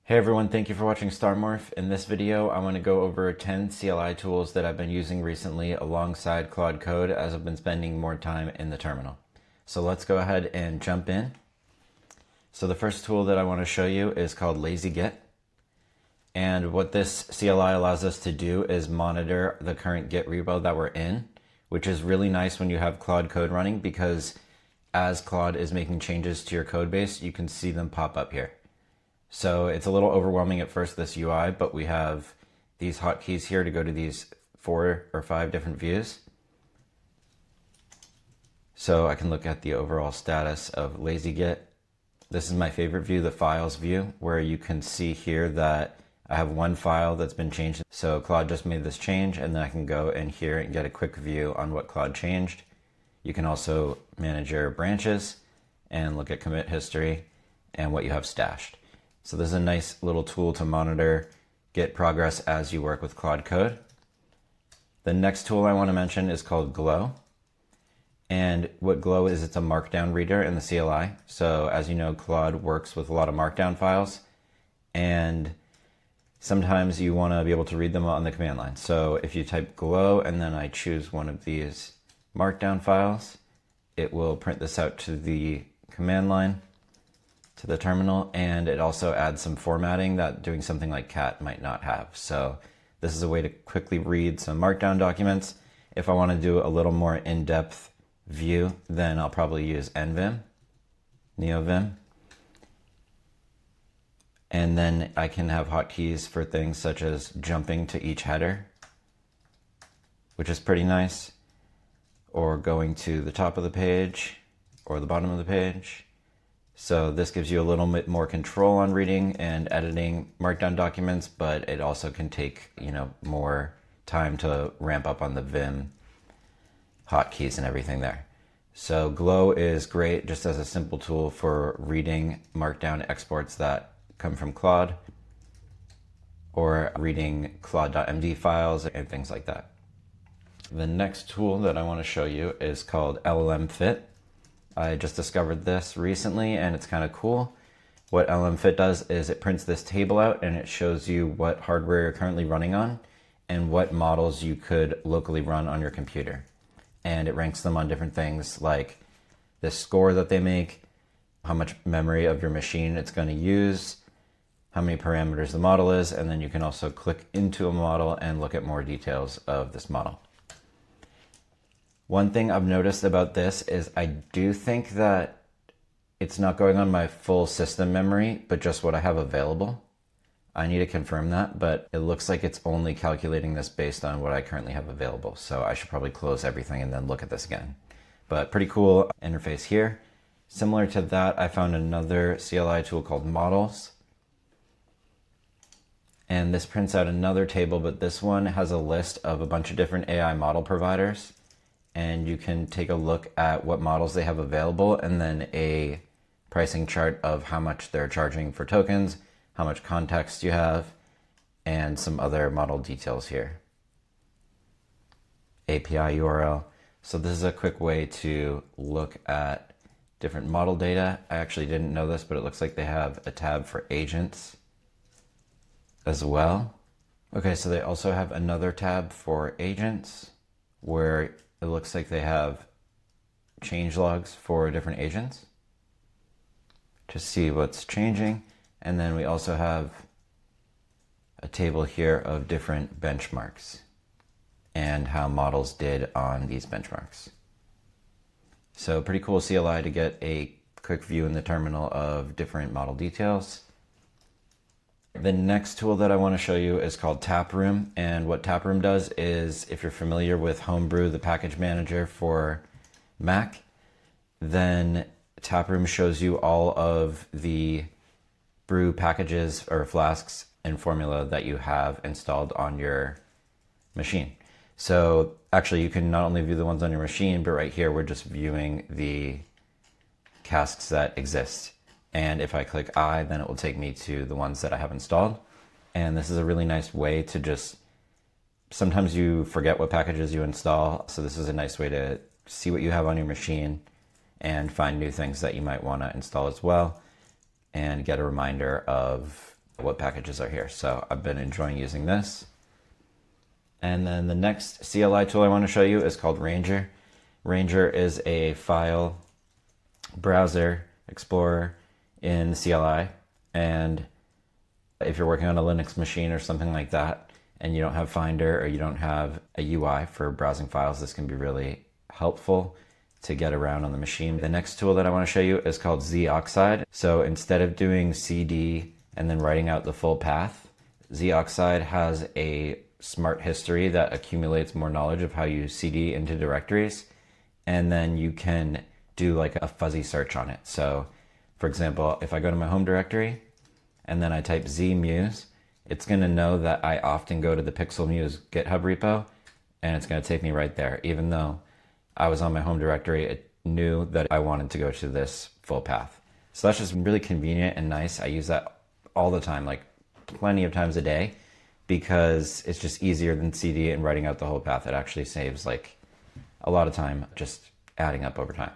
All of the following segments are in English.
Hey everyone, thank you for watching Starmorph. In this video, I want to go over 10 CLI tools that I've been using recently alongside Claude Code as I've been spending more time in the terminal. So let's go ahead and jump in. So the first tool that I want to show you is called LazyGit. And what this CLI allows us to do is monitor the current Git repo that we're in, which is really nice when you have Claude Code running because as Claude is making changes to your code base, you can see them pop up here. So it's a little overwhelming at first, this UI, but we have these hotkeys here to go to these 4 or 5 different views. So I can look at the overall status of LazyGit. This is my favorite view, the files view, where you can see here that I have one file that's been changed. So Claude just made this change, and then I can go in here and get a quick view on what Claude changed. You can also manage your branches and look at commit history and what you have stashed. So this is a nice little tool to monitor Git progress as you work with Claude Code. The next tool I want to mention is called Glow. And what Glow is, it's a Markdown reader in the CLI. So as you know, Claude works with a lot of Markdown files, and sometimes you want to be able to read them on the command line. So if you type Glow and then I choose one of these Markdown files, it will print this out to the command line, to the terminal, and it also adds some formatting that doing something like cat might not have. So this is a way to quickly read some Markdown documents. If I want to do a little more in-depth view, then I'll probably use NeoVim. And then I can have hotkeys for things such as jumping to each header, which is pretty nice, or going to the top of the page or the bottom of the page. So this gives you a little bit more control on reading and editing Markdown documents, but it also can take, more time to ramp up on the Vim hotkeys and everything there. So Glow is great just as a simple tool for reading Markdown exports that come from Claude, or reading Claude.md files and things like that. The next tool that I want to show you is called LLM Fit. I just discovered this recently and it's kind of cool. What LLM Fit does is it prints this table out and it shows you what hardware you're currently running on and what models you could locally run on your computer. And it ranks them on different things like the score that they make, how much memory of your machine it's going to use, how many parameters the model is, and then you can also click into a model and look at more details of this model. One thing I've noticed about this is I do think that it's not going on my full system memory, but just what I have available. I need to confirm that, but it looks like it's only calculating this based on what I currently have available. So I should probably close everything and then look at this again. But pretty cool interface here. Similar to that, I found another CLI tool called Models. And this prints out another table, but this one has a list of a bunch of different AI model providers. And you can take a look at what models they have available and then a pricing chart of how much they're charging for tokens, how much context you have, and some other model details here. API URL. So this is a quick way to look at different model data. I actually didn't know this, but it looks like they have a tab for agents as well. Okay, so they also have another tab for agents where it looks like they have changelogs for different agents to see what's changing. And then we also have a table here of different benchmarks and how models did on these benchmarks. So pretty cool CLI to get a quick view in the terminal of different model details. The next tool that I want to show you is called Taproom, and what Taproom does is, if you're familiar with Homebrew, the package manager for Mac, then Taproom shows you all of the brew packages or flasks and formula that you have installed on your machine. So actually you can not only view the ones on your machine, but right here we're just viewing the casks that exist. And if I click I, then it will take me to the ones that I have installed. And this is a really nice way to just, sometimes you forget what packages you install. So this is a nice way to see what you have on your machine and find new things that you might want to install as well, and get a reminder of what packages are here. So I've been enjoying using this. And then the next CLI tool I want to show you is called Ranger. Ranger is a file browser explorer in CLI. And if you're working on a Linux machine or something like that, and you don't have Finder or you don't have a UI for browsing files, this can be really helpful to get around on the machine. The next tool that I want to show you is called Zoxide. So instead of doing CD and then writing out the full path, Zoxide has a smart history that accumulates more knowledge of how you CD into directories, and then you can do like a fuzzy search on it. So for example, if I go to my home directory and then I type zmuse, it's going to know that I often go to the pixelmuse GitHub repo, and it's going to take me right there. Even though I was on my home directory, it knew that I wanted to go to this full path. So that's just really convenient and nice. I use that all the time, like plenty of times a day, because it's just easier than CD and writing out the whole path. It actually saves like a lot of time just adding up over time.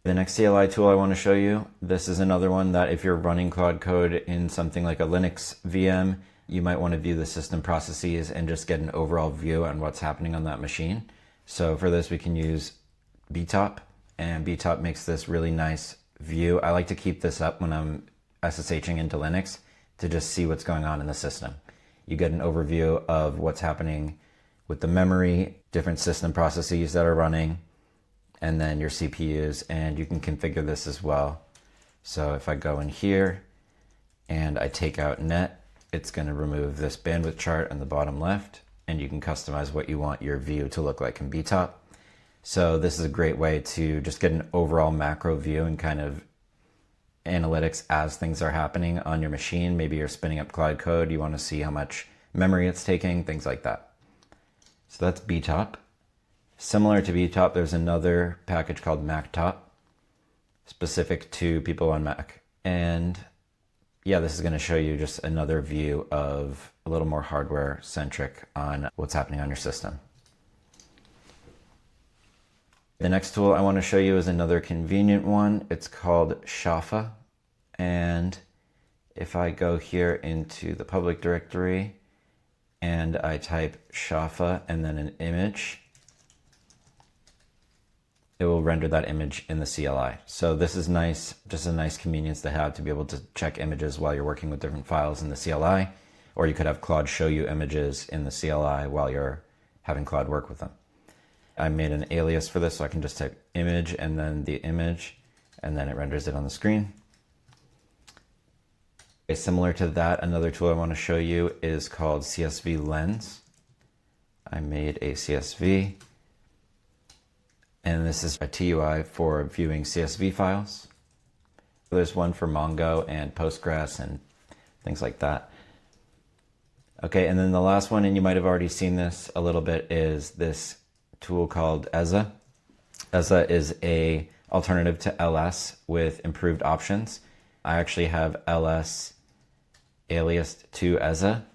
The next CLI tool I want to show you, this is another one that if you're running Claude Code in something like a Linux VM, you might want to view the system processes and just get an overall view on what's happening on that machine. So for this, we can use Btop, and Btop makes this really nice view. I like to keep this up when I'm SSHing into Linux to just see what's going on in the system. You get an overview of what's happening with the memory, different system processes that are running, and then your CPUs, and you can configure this as well. So if I go in here and I take out net, it's going to remove this bandwidth chart on the bottom left, and you can customize what you want your view to look like in Btop. So this is a great way to just get an overall macro view and kind of analytics as things are happening on your machine. Maybe you're spinning up Claude Code, you want to see how much memory it's taking, things like that. So that's Btop. Similar to Btop, there's another package called MacTop, specific to people on Mac. And yeah, this is going to show you just another view of a little more hardware centric on what's happening on your system. The next tool I want to show you is another convenient one. It's called Shah. And if I go here into the public directory and I type Shah and then an image, it will render that image in the CLI. So this is nice, just a nice convenience to have, to be able to check images while you're working with different files in the CLI, or you could have Claude show you images in the CLI while you're having Claude work with them. I made an alias for this, so I can just type image and then the image, and then it renders it on the screen. Okay, similar to that, another tool I want to show you is called CSV Lens. I made a CSV. And this is a TUI for viewing CSV files. There's one for Mongo and Postgres and things like that. Okay, and then the last one, and you might have already seen this a little bit, is this tool called Eza. Eza is a alternative to LS with improved options. I actually have LS aliased to Eza.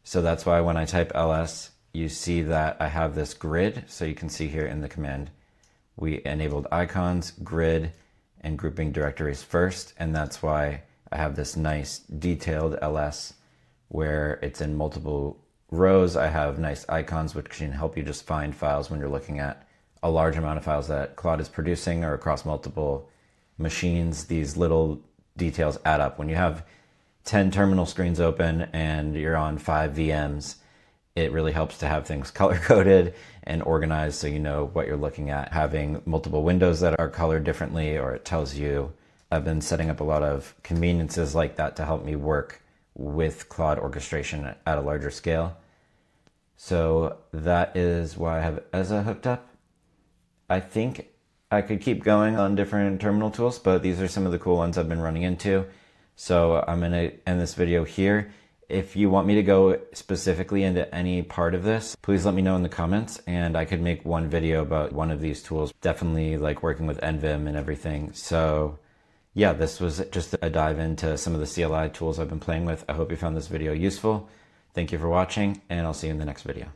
So that's why when I type LS, you see that I have this grid. So you can see here in the command, we enabled icons, grid, and grouping directories first, and that's why I have this nice detailed LS where it's in multiple rows. I have nice icons which can help you just find files when you're looking at a large amount of files that Claude is producing or across multiple machines. These little details add up. When you have 10 terminal screens open and you're on 5 VMs, it really helps to have things color-coded and organized so you know what you're looking at. Having multiple windows that are colored differently, or it tells you. I've been setting up a lot of conveniences like that to help me work with Claude orchestration at a larger scale. So that is why I have Eza hooked up. I think I could keep going on different terminal tools, but these are some of the cool ones I've been running into. So I'm going to end this video here. If you want me to go specifically into any part of this, please let me know in the comments, and I could make one video about one of these tools. Definitely like working with NeoVim and everything. So yeah, this was just a dive into some of the CLI tools I've been playing with. I hope you found this video useful. Thank you for watching, and I'll see you in the next video.